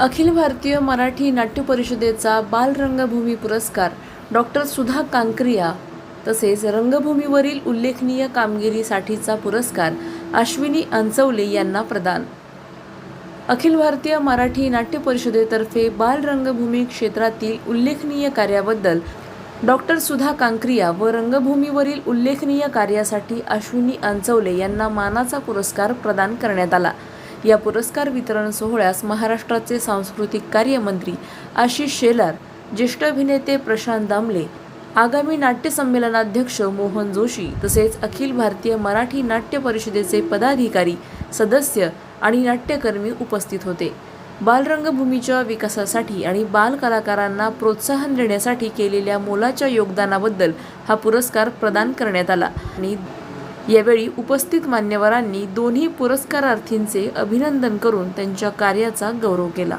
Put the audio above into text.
अखिल भारतीय मराठी नाट्य परिषदेचा बालरंगभूमी पुरस्कार डॉक्टर सुधा कांकरिया तसेच रंगभूमीवरील उल्लेखनीय कामगिरीसाठीचा पुरस्कार अश्विनी अंचवले यांना प्रदान. अखिल भारतीय मराठी नाट्य परिषदेतर्फे बालरंगभूमी क्षेत्रातील उल्लेखनीय कार्याबद्दल डॉक्टर सुधा कांकरिया व रंगभूमीवरील उल्लेखनीय कार्यासाठी अश्विनी अंचवले यांना मानाचा पुरस्कार प्रदान करण्यात आला. या पुरस्कार वितरण सोहळ्यास महाराष्ट्राचे सांस्कृतिक कार्य मंत्री आशिष शेलार, ज्येष्ठ अभिनेते प्रशांत दामले, आगामी नाट्य संमेलनाध्यक्ष मोहन जोशी तसेच अखिल भारतीय मराठी नाट्य परिषदेचे पदाधिकारी, सदस्य आणि नाट्यकर्मी उपस्थित होते. बालरंगभूमीच्या विकासासाठी आणि बाल कलाकारांना प्रोत्साहन देण्यासाठी केलेल्या मोलाच्या योगदानाबद्दल हा पुरस्कार प्रदान करण्यात आला आणि यावेळी उपस्थित मान्यवरांनी दोन्ही पुरस्कारार्थींचे अभिनंदन करून त्यांच्या कार्याचा गौरव केला.